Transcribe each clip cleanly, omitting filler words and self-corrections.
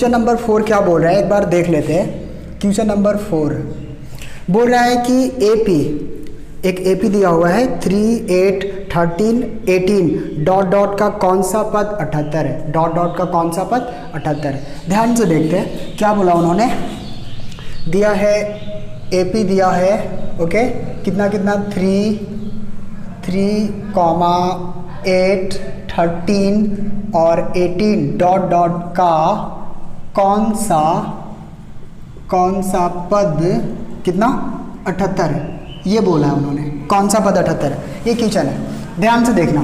Question number 4 क्या बोल रहा है, एक बार देख लेते हैं। क्वेश्चन नंबर 4 बोल रहा है कि एपी, एक एपी दिया हुआ है 3, 8, 13, 18 डॉट डॉट का कौन सा पद 78 है, डॉट डॉट का कौन सा पद 78 है। ध्यान से देखते हैं क्या बोला उन्होंने। दिया है एपी दिया है, ओके, कितना कितना 3, 8, 13 और 18 डॉट डॉट का कौन सा पद कितना 78 है, ये बोला है उन्होंने। कौन सा पद 78 है, ये क्वेश्चन है, ध्यान से देखना।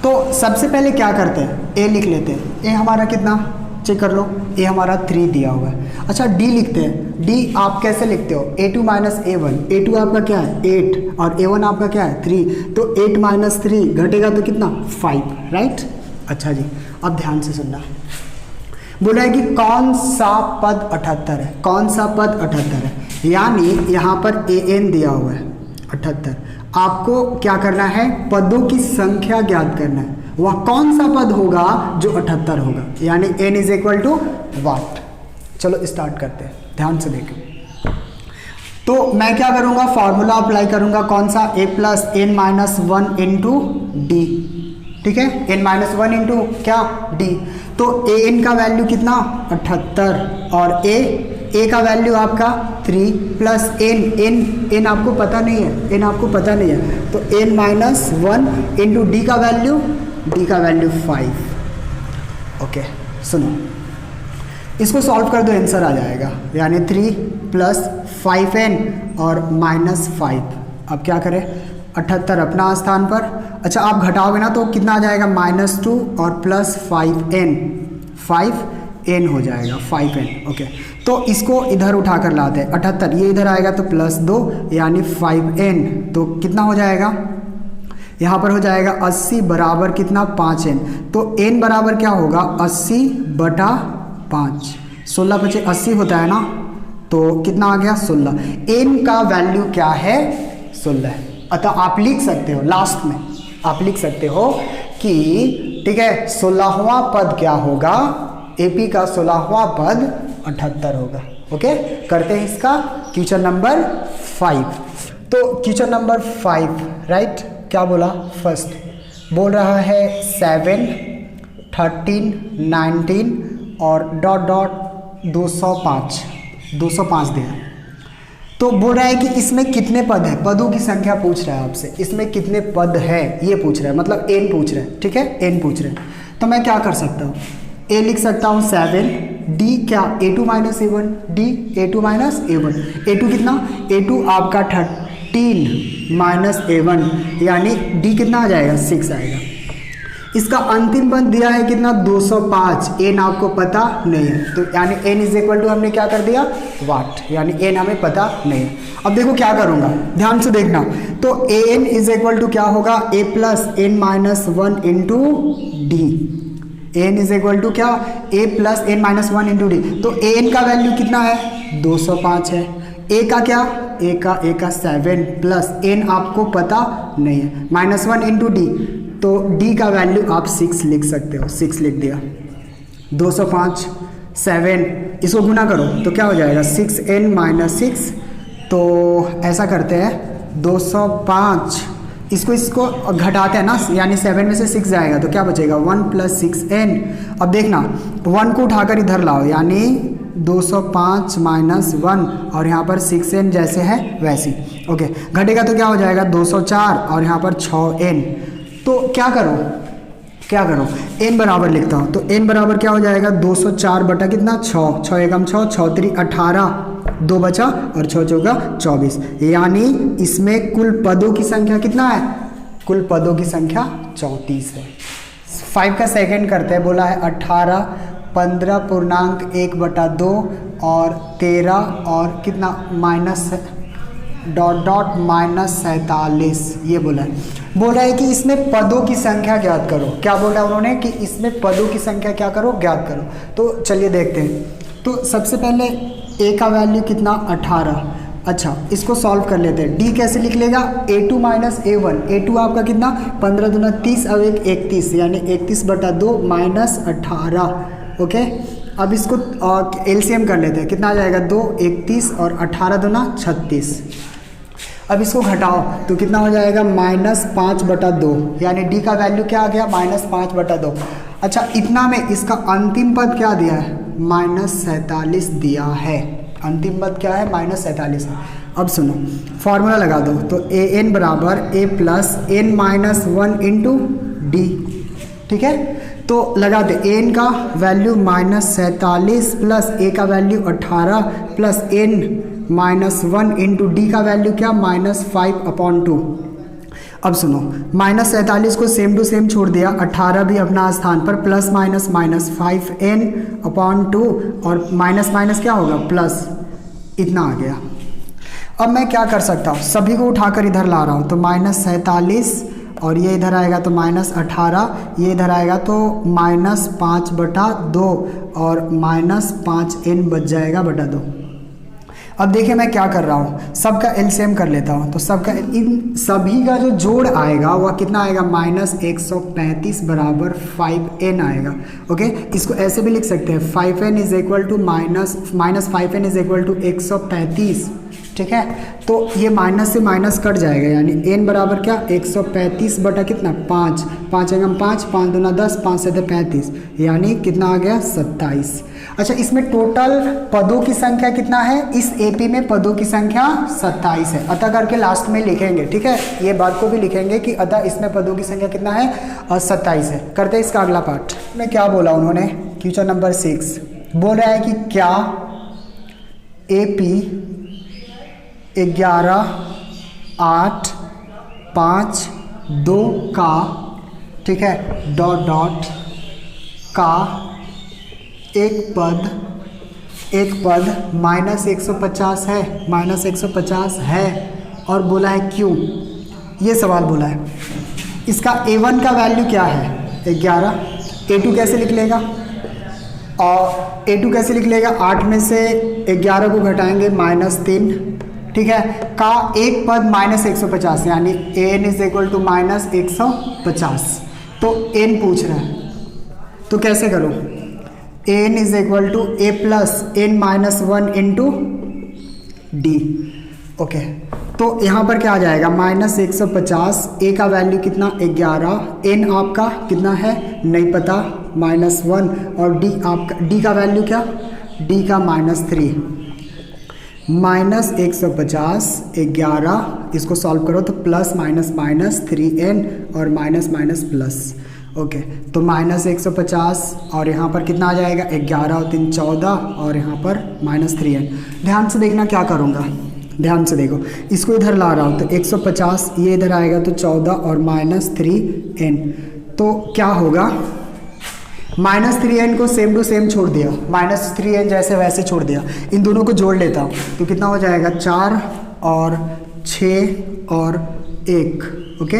तो सबसे पहले क्या करते हैं, ए लिख लेते हैं। ए हमारा कितना, चेक कर लो, ए हमारा 3 दिया हुआ है। अच्छा डी लिखते हैं। डी आप कैसे लिखते हो, A2 माइनस A1। A2 आपका क्या है 8 और A1 आपका क्या है 3, तो 8 माइनस 3 घटेगा तो कितना 5, राइट। अच्छा जी, अब ध्यान से सुनना। बोला है कि कौन सा पद 78 है, कौन सा पद 78 है, यानी यहाँ पर AN दिया हुआ है 78। आपको क्या करना है, पदों की संख्या ज्ञात करना है। वह कौन सा पद होगा जो 78 होगा, यानी n इज इक्वल टू वाट। चलो स्टार्ट करते हैं, ध्यान से देखें। तो मैं क्या करूँगा, फॉर्मूला अप्लाई करूँगा, कौन सा, a plus n minus 1 into D, ठीक है, n माइनस 1 इंटू क्या डी। तो an का वैल्यू कितना 78 और a का वैल्यू आपका 3 प्लस n आपको पता नहीं है, n आपको पता नहीं है, तो n माइनस 1 इंटू डी का वैल्यू 5। ओके सुनो, इसको सॉल्व कर दो, आंसर आ जाएगा, यानी 3 प्लस 5n और माइनस 5। अब क्या करें, 78 अपना स्थान पर। अच्छा आप घटाओगे ना तो कितना आ जाएगा, -2 और प्लस 5n हो जाएगा 5n। ओके तो इसको इधर उठा कर लाते हैं, 78 ये इधर आएगा तो प्लस 2 यानी 5n, तो कितना हो जाएगा, यहाँ पर हो जाएगा 80 बराबर कितना 5n। तो n बराबर क्या होगा 80 बटा 5, 16 बचे 80 होता है ना, तो कितना आ गया 16। n का वैल्यू क्या है 16। अतः आप लिख सकते हो, लास्ट में आप लिख सकते हो कि ठीक है 16वां पद क्या होगा, एपी का 16वां पद 78 होगा। ओके करते हैं इसका क्वेश्चन नंबर 5। तो क्वेश्चन नंबर 5 राइट, क्या बोला, फर्स्ट बोल रहा है 7, 13, 19 और डॉट डॉट 205 दिया। तो बोल रहा है कि इसमें कितने पद है, पदों की संख्या पूछ रहा है आपसे, इसमें कितने पद है ये पूछ रहा है, मतलब n पूछ रहा है, ठीक है n पूछ रहा है। तो मैं क्या कर सकता हूँ, a लिख सकता हूँ 7, d क्या A2 minus A1, d A2 minus A1, A2 कितना, A2 आपका 13 माइनस A1 यानी d कितना आ जाएगा 6 आएगा। इसका अंतिम पद दिया है कितना 205, n आपको पता नहीं है, तो यानी n इज इक्वल टू हमने क्या कर दिया वाट, यानी n हमें पता नहीं है। अब देखो क्या करूँगा, ध्यान से देखना। तो an इज इक्वल टू क्या होगा, a plus n minus 1 into D, an is equal to क्या, a plus n minus 1 into D. तो an का वैल्यू कितना है 205 है, a का क्या, a का 7 प्लस n आपको पता नहीं है, -1 इंटू डी, तो d का वैल्यू आप 6 लिख सकते हो, 6 लिख दिया। 205 7 इसको गुना करो तो क्या हो जाएगा 6n माइनस 6, तो ऐसा करते हैं 205 इसको घटाते हैं ना, यानी 7 में से 6 जाएगा तो क्या बचेगा 1 प्लस 6n। अब देखना 1 को उठाकर इधर लाओ, यानी 205 माइनस 1 और यहाँ पर 6n जैसे है वैसी। ओके घटेगा तो क्या हो जाएगा 204 और यहाँ पर 6n। तो क्या करो n बराबर लिखता हूँ, तो n बराबर क्या हो जाएगा 204 बटा कितना 6, 6 एकम 6, 6 3 18, 2 बचा और 6 चौका 24, यानी इसमें कुल पदों की संख्या कितना है, कुल पदों की संख्या 34 है। 5 का सेकंड करते हैं, बोला है 18, 15 पूर्णांक 1 बटा 2 और 13 और कितना माइनस डॉट डॉट माइनस 47, ये बोला है। बोल रहा है कि इसमें पदों की संख्या ज्ञात करो, क्या बोला है उन्होंने कि इसमें पदों की संख्या क्या करो, ज्ञात करो। तो चलिए देखते हैं। तो सबसे पहले a का वैल्यू कितना 18, अच्छा इसको सॉल्व कर लेते हैं। d कैसे लिख लेगा, A2 माइनस A1, A2 आपका कितना 15 दूना 30 और 1 31, यानी 31 बटा 2 माइनस 18। ओके अब इसको एलसीएम कर लेते हैं, कितना आ जाएगा 2, 31 और 18 दूना 36। अब इसको घटाओ तो कितना हो जाएगा -5/2, यानी डी का वैल्यू क्या आ गया -5/2। अच्छा इतना में इसका अंतिम पद क्या दिया है -47 दिया है, अंतिम पद क्या है -47 है। अब सुनो फॉर्मूला लगा दो, तो ए एन बराबर A plus N minus 1 into D, ठीक है। तो लगा दे एन का वैल्यू -47 प्लस ए का value 18 plus N -1 into D का वैल्यू क्या -5/2। अब सुनो -47 को सेम टू सेम छोड़ दिया, 18 भी अपना स्थान पर, प्लस माइनस -5n/2 और माइनस माइनस क्या होगा प्लस, इतना आ गया। अब मैं क्या कर सकता हूँ, सभी को उठाकर इधर ला रहा हूँ, तो -47 और ये इधर आएगा तो -18, ये इधर आएगा तो -5/2 और -5n बच जाएगा बटा 2। अब देखिए मैं क्या कर रहा हूँ, सबका एलसीएम कर लेता हूँ, तो सबका इन सभी का जो जोड़ आएगा वह कितना आएगा -135 बराबर 5n आएगा। ओके, इसको ऐसे भी लिख सकते हैं 5n is equal to -5n is equal to 135, ठीक है। तो ये माइनस से माइनस कट जाएगा, यानी n बराबर क्या 135 बटा कितना 5, 5 एकम 5, 5 दूना 10, 5 से 35, यानी कितना आ गया 27। अच्छा इसमें टोटल पदों की संख्या कितना है, इस एपी में पदों की संख्या 27 है। अतः करके लास्ट में लिखेंगे, ठीक है, ये बात को भी लिखेंगे कि अतः इसमें पदों की संख्या कितना है 27 है। करते हैं इसका अगला पार्ट में, क्या बोला उन्होंने, क्वेश्चन नंबर 6 बोल रहा है कि क्या एपी 11, 8, 5, 2 का, ठीक है, डॉट डॉट का एक पद -150 है, -150 है, और बोला है क्यों, ये सवाल बोला है। इसका a1 का वैल्यू क्या है 11, a2 कैसे लिख लेगा, और a2 कैसे लिख लेगा, 8 में से 11 को घटाएंगे -3, ठीक है, का एक पद -150 यानी an इज इक्वल टू -150। तो n पूछ रहा है, तो कैसे करो, an is equal to a plus n minus 1 into D. Okay, तो यहाँ पर क्या आ जाएगा -150, a का वैल्यू कितना 11, n आपका कितना है नहीं पता -1, और d आपका, d का वैल्यू क्या, d का -3, -150 11, इसको सॉल्व करो तो प्लस माइनस माइनस 3n और माइनस माइनस प्लस। ओके, तो -150 और यहाँ पर कितना आ जाएगा 11 और 3 14 और यहाँ पर -3n। ध्यान से देखना क्या करूँगा, ध्यान से देखो, इसको इधर ला रहा हूँ तो 150, ये इधर आएगा तो 14 और -3n, तो क्या होगा -3n को सेम टू सेम छोड़ दिया, -3n जैसे वैसे छोड़ दिया, इन दोनों को जोड़ लेता हूँ तो कितना हो जाएगा 4 और 6 और 1, ओके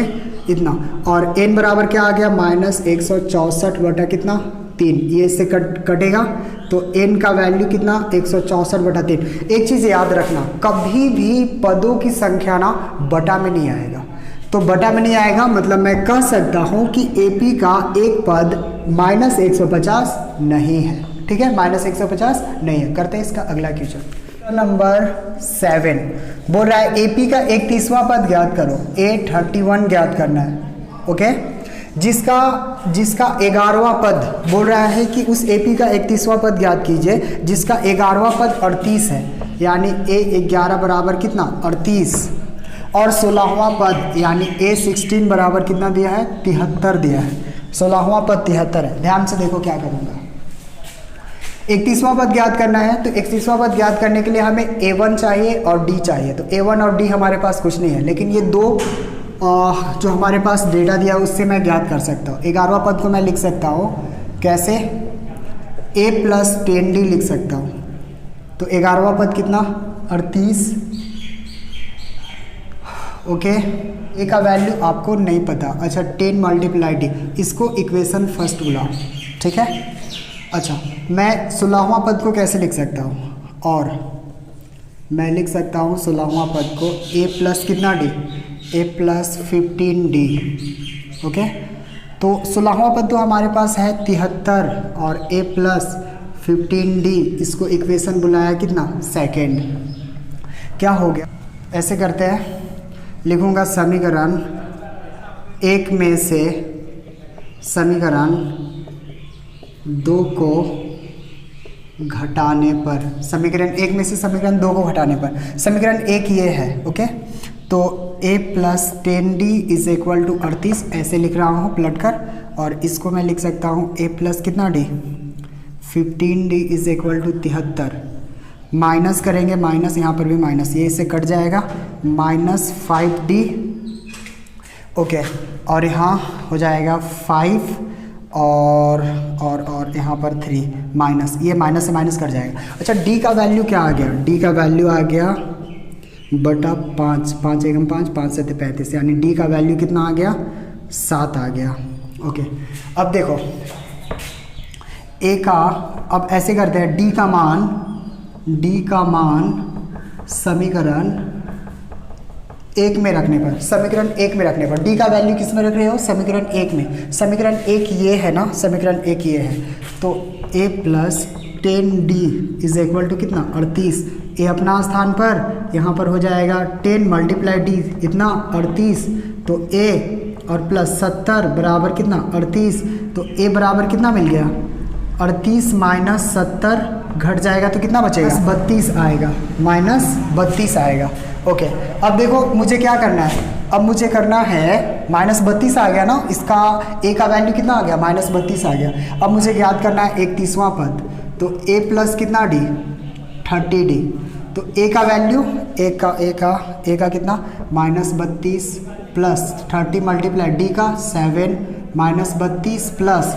इतना, और n बराबर क्या आ गया -164 बटा कितना 3, ये इससे कटेगा तो n का वैल्यू कितना 164 बटा 3। एक चीज़ याद रखना, कभी भी पदों की संख्या ना बटा में नहीं आएगा, तो बटा में नहीं आएगा मतलब मैं कह सकता हूँ कि AP का एक पद -150 नहीं है, ठीक है, -150 नहीं है। करते हैं इसका अगला क्वेश्चन नंबर 7, बोल रहा है AP का 31वां पद ज्ञात करो, A31 ज्ञात करना है, ओके, जिसका 11वां पद बोल रहा है कि उस AP का 31वां पद ज्ञात कीजिए जिसका 11वां पद 38 है, यानी A11 बराबर कितना 38, और 16वां पद यानी A16 बराबर कितना दिया है 73 दिया है, 16वां पद 73 है। ध्यान से देखो क्या करूँगा, 31वां पद ज्ञात करना है, तो 31वां पद ज्ञात करने के लिए हमें A1 चाहिए और D चाहिए, तो A1 और D हमारे पास कुछ नहीं है, लेकिन ये दो जो हमारे पास डेटा दिया है उससे मैं ज्ञात कर सकता हूँ। 11वां पद को मैं लिख सकता हूँ कैसे, A प्लस 10D लिख सकता हूँ, तो 11वां पद कितना 38, ओके, A का वैल्यू आपको नहीं पता, अच्छा 10 × D, इसको इक्वेशन फर्स्ट बुलाओ, ठीक है। अच्छा मैं 16वां पद को कैसे लिख सकता हूँ, और मैं लिख सकता हूँ 16वां पद को A प्लस कितना D, A plus 15D, okay, तो 16वां पद तो हमारे पास है 73 और A प्लस 15D, इसको इक्वेशन बुलाया कितना, सेकेंड। क्या हो गया, ऐसे करते हैं, लिखूंगा समीकरण एक में से समीकरण 2 को घटाने पर, समीकरण एक में से समीकरण 2 को घटाने पर, समीकरण एक ये है, ओके। तो a plus 10D is equal to 38, ऐसे लिख रहा हूँ पलट कर, और इसको मैं लिख सकता हूँ a प्लस कितना d, 15D is equal to 73। Minus करेंगे, माइनस यहाँ पर भी माइनस, ये इससे कट जाएगा, माइनस 5D, ओके। और यहाँ हो जाएगा 5 और यहाँ पर 3 माइनस, ये माइनस से माइनस कट जाएगा। अच्छा, d का वैल्यू क्या आ गया, d का वैल्यू आ गया बटा 5, 5 एकम 5, 5 से 35, यानी d का वैल्यू कितना आ गया, 7 आ गया, ओके। अब देखो a का, अब ऐसे करते हैं, d का मान समीकरण एक में रखने पर, समीकरण एक में रखने पर d का वैल्यू किस में रख रहे हो, समीकरण एक में। समीकरण एक ये है ना, समीकरण एक ये है, तो a plus 10D is equal to कितना, 38। a अपना स्थान पर, यहाँ पर हो जाएगा 10 मल्टीप्लाई d, इतना 38, तो a और प्लस 70 बराबर कितना, 38, तो a बराबर कितना मिल गया, 38 माइनस 70 घट जाएगा तो कितना बचेगा, 32 आएगा, माइनस 32 आएगा, ओके। अब देखो मुझे क्या करना है, अब मुझे करना है, माइनस 32 आ गया ना, इसका a का वैल्यू कितना आ गया, माइनस 32 आ गया। अब मुझे याद करना है 31वां पद, तो a प्लस कितना d, 30D, तो a का वैल्यू, a का कितना, माइनस 32 प्लस 30 मल्टीप्लाई d का 7 माइनस 32 प्लस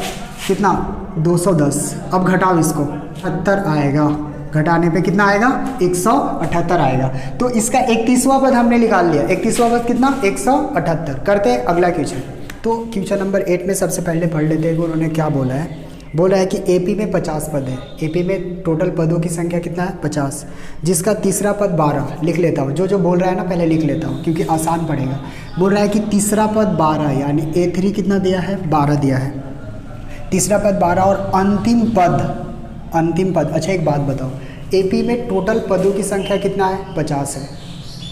कितना, 210। अब घटाओ इसको, 78 आएगा, घटाने पे कितना आएगा, 178 आएगा। तो इसका 31वां पद हमने निकाल लिया, 31वां पद कितना, 178। करते हैं अगला क्वेश्चन। तो क्वेश्चन नंबर 8 में सबसे पहले पढ़ लेते हैं कि उन्होंने क्या बोला है। बोला है कि एपी में 50 पद है, एपी में टोटल पदों की संख्या कितना है, 50, जिसका तीसरा पद 12। लिख लेता हूँ, जो बोल रहा है ना पहले लिख लेता हूँ क्योंकि आसान पड़ेगा। बोल रहा है कि तीसरा पद 12, यानी A3 कितना दिया है, 12 दिया है, तीसरा पद 12, और अंतिम पद, अच्छा एक बात बताओ, एपी में टोटल पदों की संख्या कितना है, 50 है,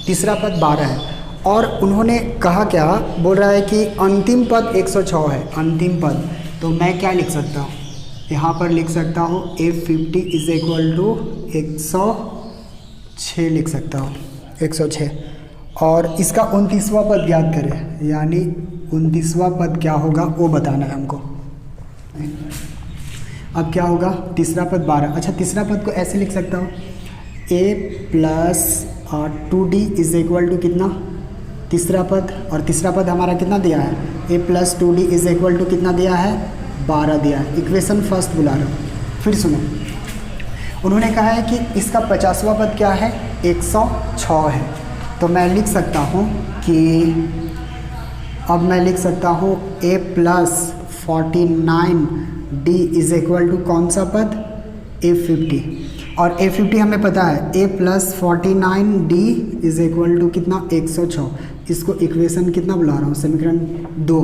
तीसरा पद 12 है, और उन्होंने कहा क्या, बोल रहा है कि अंतिम पद 106 है, अंतिम पद। तो मैं क्या लिख सकता हूँ, यहाँ पर लिख सकता हूँ A50 इज इक्वल टू 106 लिख सकता हूँ, 106। और इसका 29वां पद याद करें, यानी 29वां पद क्या होगा वो बताना है हमको। अब क्या होगा, तीसरा पद 12, अच्छा तीसरा पद को ऐसे लिख सकता हूँ, a plus 2d is equal to कितना, तीसरा पद, और तीसरा पद हमारा कितना दिया है, a plus 2d is equal to कितना दिया है, 12 दिया है। इक्वेशन फर्स्ट बुला रहा हूँ, फिर सुनो, उन्होंने कहा है कि इसका 50वां पद क्या है, 106 है। तो मैं लिख सकता हूँ कि, अब मैं लिख सकता हूँ a plus 49d is equal to कौन सा पद, A50, और A50 हमें पता है a plus 49d is equal to कितना, 106। इसको इक्वेशन कितना बुला रहा हूँ, समीकरण 2।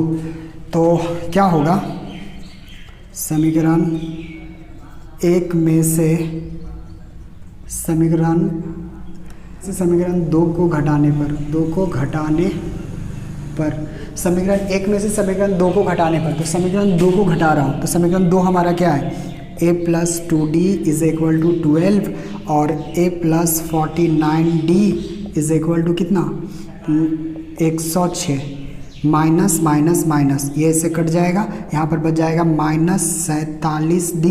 तो क्या होगा, समीकरण एक में से समीकरण 2 को घटाने पर, समीकरण एक में से समीकरण 2 को घटाने पर, तो समीकरण 2 को घटा रहा हूँ, तो समीकरण 2 हमारा क्या है, a plus 2d is equal to 12, और a plus 49d is equal to कितना, 106, माइनस माइनस माइनस, ये इससे कट जाएगा, यहाँ पर बच जाएगा माइनस 47d,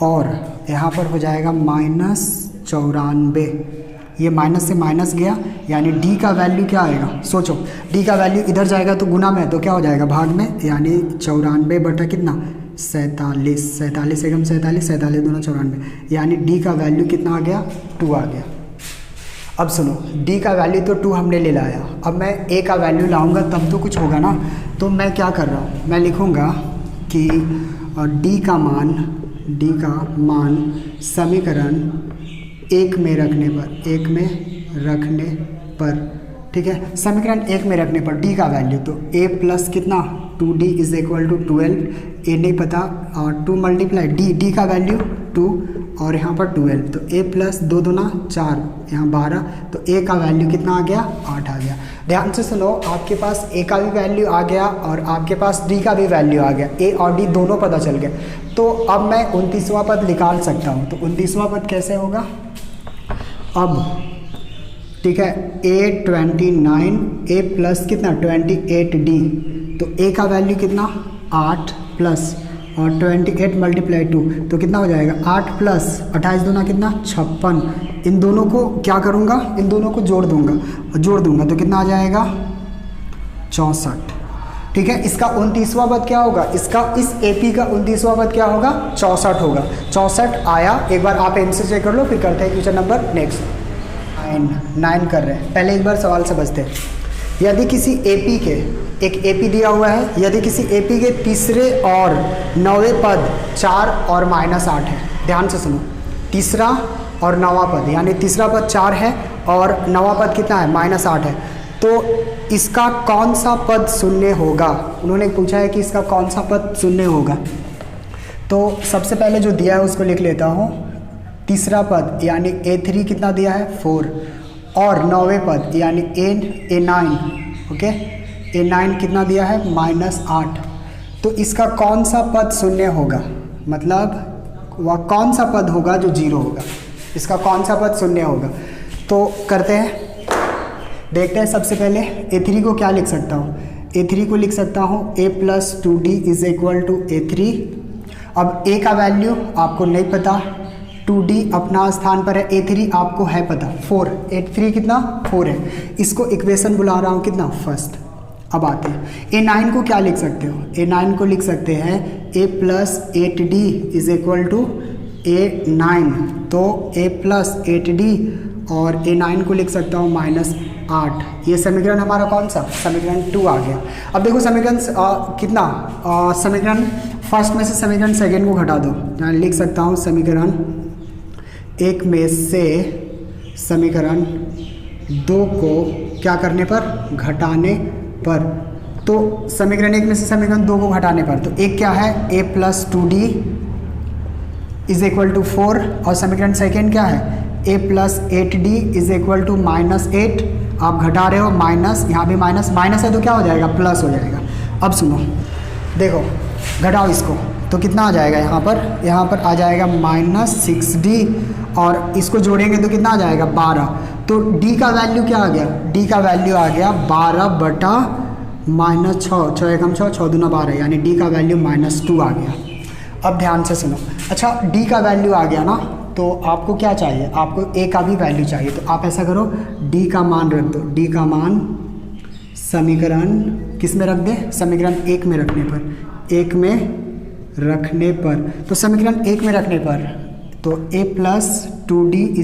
और यहाँ पर हो जाएगा माइनस 94। ये माइनस से माइनस गया, यानी d का वैल्यू क्या आएगा, सोचो, d का वैल्यू इधर जाएगा तो गुना में, तो क्या हो जाएगा भाग में, यानी 94 बटा कितना, 47, 47 एकम 47, 47 दूना 94, यानी d का वैल्यू कितना आ गया, 2 आ गया। अब सुनो, d का वैल्यू तो 2 हमने ले लाया, अब मैं a का वैल्यू लाऊंगा तब तो कुछ होगा ना। तो मैं क्या कर रहा हूँ, मैं लिखूँगा कि d का मान समीकरण एक में रखने पर, ठीक है, समीकरण एक में रखने पर d का वैल्यू, तो a प्लस कितना 2d is equal to 12, a नहीं पता, और 2 मल्टीप्लाई d का वैल्यू 2 और यहाँ पर 12, तो a प्लस 2 दूना 4, यहाँ 12, तो a का वैल्यू कितना आ गया, 8 आ गया। ध्यान से सुनो, आपके पास a का भी वैल्यू आ गया और आपके पास d का भी वैल्यू आ गया, a और d दोनों पता चल गए। तो अब मैं 29वां पद निकाल सकता हूँ। तो 29वां पद कैसे होगा, अब ठीक है, a29 a प्लस कितना 28d, तो a का वैल्यू कितना 8 प्लस और 28 मल्टीप्लाई 2, तो कितना हो जाएगा 8 प्लस 28 दूना कितना 56। इन दोनों को क्या करूँगा, इन दोनों को जोड़ दूंगा तो कितना आ जाएगा 64। ठीक है, इसका 29वां पद क्या होगा, इसका इस AP का 29वां पद क्या होगा, 64 होगा। 64 आया। एक बार आप एम से चेक कर लो, फिर करते हैं क्वेश्चन नंबर नेक्स्ट। 9 कर रहे हैं। पहले एक बार सवाल समझते हैं। यदि किसी AP के, एक AP दिया हुआ है, यदि किसी AP के तीसरे और 9वें पद 4 और -8 है। ध्यान से सुनो, तीसरा और 9वां पद, यानी तीसरा पद 4 है और 9वां पद कितना है, -8 है, तो इसका कौन सा पद शून्य होगा। उन्होंने पूछा है कि इसका कौन सा पद शून्य होगा। तो सबसे पहले जो दिया है उसको लिख लेता हूँ। तीसरा पद यानी A3 कितना दिया है 4, और 9वें पद यानी A9, ओके, A9 कितना दिया है -8। तो इसका कौन सा पद शून्य होगा, मतलब वह कौन सा पद होगा जो 0 होगा, इसका कौन सा पद शून्य होगा। तो करते हैं, देखते हैं। सबसे पहले A3 को क्या लिख सकता हूँ, A3 को लिख सकता हूँ a + 2d = A3। अब a का वैल्यू आपको नहीं पता, 2d अपना स्थान पर है, A3 आपको है पता 4, A3 कितना 4 है। इसको इक्वेशन बुला रहा हूँ कितना, फर्स्ट। अब आते हैं A9 को क्या लिख सकते हो, A9 को लिख सकते हैं a + 8d = A9, तो a + 8d और A9 को लिख सकता हूँ -8। ये समीकरण हमारा कौन सा, समीकरण 2 आ गया। अब देखो समीकरण कितना, समीकरण फर्स्ट में से समीकरण सेकंड को घटा दो, यहाँ लिख सकता हूँ समीकरण 1 में से समीकरण 2 को क्या करने पर, घटाने पर। तो समीकरण 1 में से समीकरण 2 को घटाने पर, तो एक क्या है a + 2d = 4, और समीकरण सेकंड क्या है a + 8d = -8। आप घटा रहे हो माइनस, यहाँ भी माइनस है तो क्या हो जाएगा, प्लस हो जाएगा। अब सुनो, देखो घटाओ इसको, तो कितना आ जाएगा, यहाँ पर आ जाएगा -6d, और इसको जोड़ेंगे तो कितना आ जाएगा 12। तो d का वैल्यू क्या आ गया, d का वैल्यू आ गया 12/-6, 6 एकम 6, 6 दूना 12, यानी d का वैल्यू -2 आ गया। अब ध्यान से सुनो, अच्छा d का वैल्यू आ गया ना, तो आपको क्या चाहिए, आपको a का भी वैल्यू चाहिए। तो आप ऐसा करो, d का मान रख दो, d का मान समीकरण किस में रख दे, समीकरण 1 में रखने पर, 1 में रखने पर, तो समीकरण 1 में रखने पर, तो a + 2d =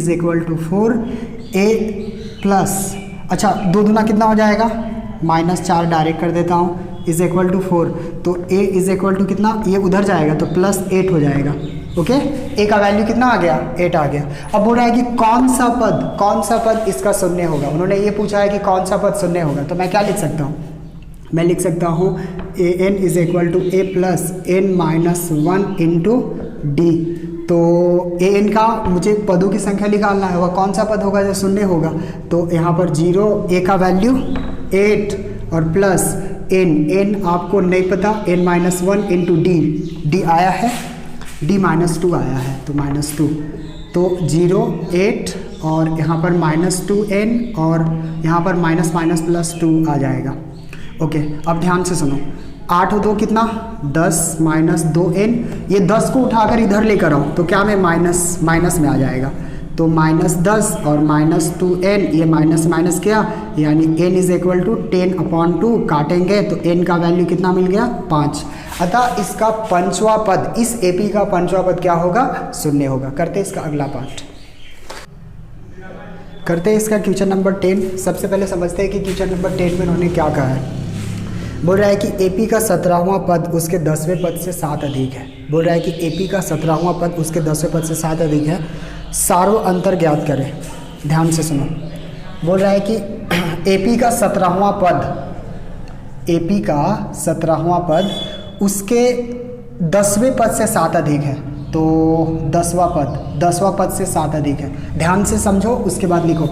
4, a प्लस, अच्छा 2 दूना कितना हो जाएगा, -4 डायरेक्ट कर देता हूँ, = 4, तो a = कितना, ये उधर जाएगा तो +8 हो जाएगा। ओके, a का वैल्यू कितना आ गया, 8 आ गया। अब बोल रहा है कि कौन सा पद इसका शून्य होगा। उन्होंने ये पूछा है कि कौन सा पद शून्य होगा, तो मैं क्या लिख सकता हूँ, मैं लिख सकता हूँ an = a + n - 1 × d। तो an का मुझे पदों की संख्या निकालना है, वह कौन सा पद होगा जो शून्य होगा। तो यहाँ पर 0, a का वैल्यू 8 और प्लस n आपको नहीं पता, n - 1 × d आया है, d -2 आया है, तो -2, तो 0 8 और यहाँ पर -2n और यहाँ पर +2 आ जाएगा। ओके, अब ध्यान से सुनो, 8 और 2 कितना 10 -2n, ये 10 को उठाकर इधर लेकर आओ तो क्या में माइनस में आ जाएगा, तो -10 और -2n, ये माइनस क्या, यानी n = 10/2, काटेंगे तो n का वैल्यू कितना मिल गया 5। अतः इसका पंचवा पद, इस AP का पंचवा पद क्या होगा, शून्य होगा। करते हैं इसका अगला पार्ट, करते हैं इसका क्वेश्चन नंबर 10। सबसे पहले समझते हैं कि क्वेश्चन नंबर 10 में उन्होंने क्या कहा है। बोल रहा है कि AP का 17वां पद उसके 10वें पद से 7 अधिक है। बोल रहा है कि AP का 17वां पद उसके 10वें पद से 7 अधिक है, सारो अंतर ज्ञात करें। ध्यान से सुनो, बोल रहा है कि AP का 17वां पद, AP का 17वां पद उसके 10वें पद से 7 अधिक है। तो 10वां पद से 7 अधिक है। ध्यान से समझो, उसके बाद लिखो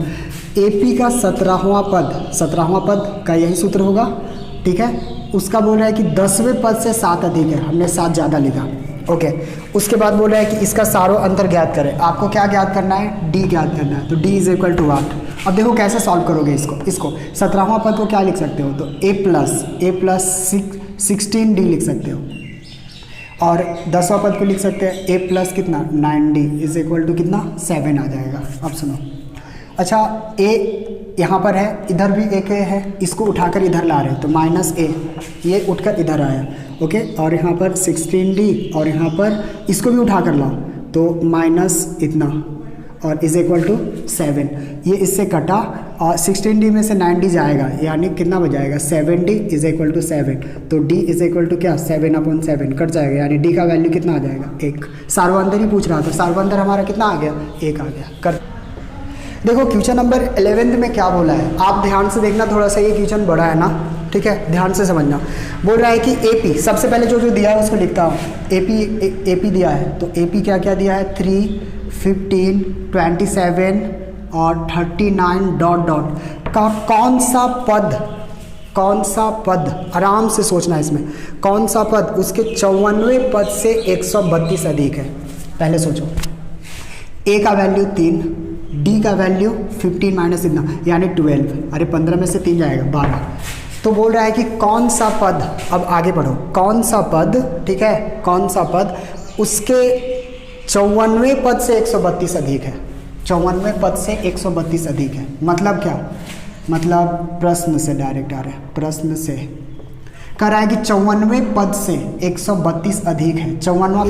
AP का 17वां पद का यही सूत्र होगा, ठीक है। उसका बोल रहा है कि 10वें पद से 7 अधिक है, हमने 7 ज़्यादा लिखा, ओके। उसके बाद बोल रहा है कि इसका सारों अंतर ज्ञात करें। आपको क्या ज्ञात करना है? D ज्ञात करना है। तो D इज इक्वल टू 8। अब देखो कैसे सॉल्व करोगे इसको 17वां पद को क्या लिख सकते हो? तो A प्लस 16D लिख सकते हो, और 10वां पद को लिख सकते हैं A प्लस कितना 9D इज इक्वल टू कितना 7 आ जाएगा। अब सुनो, अच्छा A यहाँ पर है, इधर भी एक A है, इसको उठाकर इधर ला रहे हैं तो -A, ये उठकर इधर आया, ओके। और यहाँ पर 16D, और यहाँ पर इसको भी उठाकर लाओ तो माइनस इतना, और इज इक्वल टू 7। ये इससे कटा, और 16D में से 9D जाएगा, यानी कितना बजाएगा 7D इज इक्वल टू 7। तो D इज इक्वल टू क्या 7/7 कट जाएगा, यानी D का वैल्यू कितना आ जाएगा 1। सार्वंतर ही पूछ रहा था, सार्वंतर हमारा कितना आ गया 1 आ गया। कर देखो क्वेश्चन नंबर 11 में क्या बोला है, आप ध्यान से देखना, थोड़ा सा ये क्वेश्चन बड़ा है ना, ठीक है, ध्यान से समझना। बोल रहा है कि AP, सबसे पहले जो दिया है उसको लिखता हूँ। AP दिया है, तो AP क्या क्या दिया है 3, 15, 27 और 39 डॉट का कौन सा पद, आराम से सोचना है इसमें, कौन सा पद उसके 54वें पद से 132 अधिक है। पहले सोचो, A का वैल्यू 3, D का वैल्यू 15 माइनस इतना यानी 12, अरे 15 में से 3 जाएगा 12। तो बोल रहा है कि कौन सा पद, अब आगे बढ़ो, कौन सा पद, ठीक है, कौन सा पद उसके 54वें पद से 132 अधिक है। 54वें पद से 132 अधिक है, मतलब क्या, मतलब प्रश्न से डायरेक्ट आ रहा है, प्रश्न से कह रहा है कि 54वें पद से 132 अधिक है। 54वां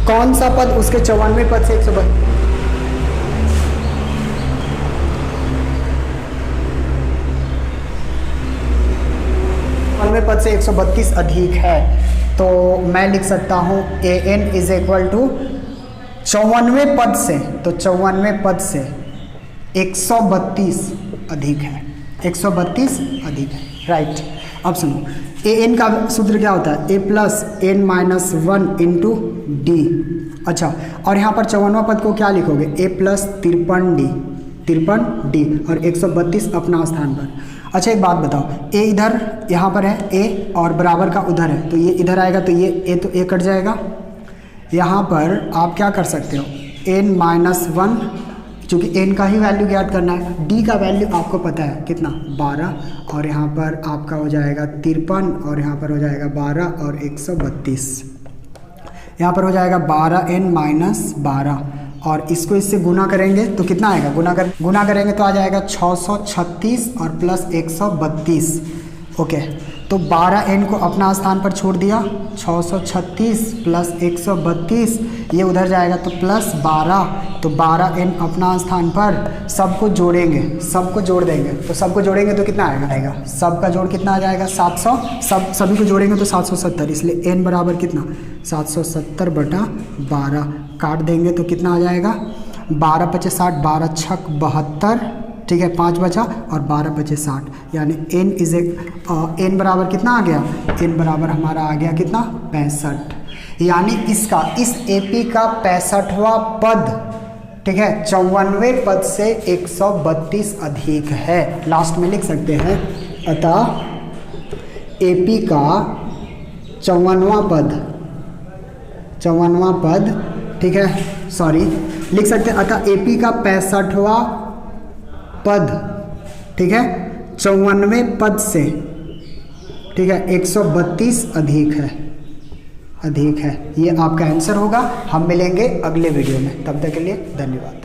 कौन सा पद उसके 54वें पद से 132 पद से 132 अधिक है। तो मैं लिख सकता हूँ AN इज इक्वल टू 54वें पद से, तो 54वें पद से 132 अधिक है, 132 अधिक है, राइट। अब सुनो, AN का सूत्र क्या होता है, A plus N minus 1 into D। अच्छा, और यहाँ पर 54वां पद को क्या लिखोगे, A प्लस 53D और 132 अपना स्थान पर। अच्छा एक बात बताओ, A इधर यहाँ पर है A और बराबर का उधर है, तो ये इधर आएगा, तो ये A तो A कट जाएगा। यहाँ पर आप क्या कर सकते हो, N माइनस 1, क्योंकि N का ही वैल्यू ज्ञात करना है। D का वैल्यू आपको पता है कितना 12, और यहाँ पर आपका हो जाएगा 53, और यहाँ पर हो जाएगा 12 और 132, यहाँ पर हो जाएगा 12N माइनस 12, और इसको इससे गुना करेंगे तो कितना आएगा, गुना करेंगे तो आ जाएगा 636 और प्लस 132, ओके। तो 12N को अपना स्थान पर छोड़ दिया, 636 प्लस 132 ये उधर जाएगा तो प्लस 12, तो 12N अपना स्थान पर, सबको जोड़ेंगे, सबको जोड़ देंगे, तो सबको जोड़ेंगे तो कितना आएगा, सबका जोड़ कितना आ जाएगा 700, सभी को जोड़ेंगे तो 770, इसलिए N बराबर कितना 770/12, काट देंगे तो कितना आ जाएगा 12 × 60, 12 × 6 = 72, ठीक है, 5 बचा और 12 × 60, यानी N बराबर कितना आ गया, N बराबर हमारा आ गया कितना 65, यानी इस AP का 65वां पद, ठीक है, 54वें पद से 132 अधिक है। लास्ट में लिख सकते हैं, अतः AP का 54वां पद, ठीक है, सॉरी लिख सकते हैं, अतः AP का 65वां पद, ठीक है, 54वें पद से, ठीक है, 132 अधिक है, ये आपका आंसर होगा। हम मिलेंगे अगले वीडियो में, तब तक के लिए धन्यवाद।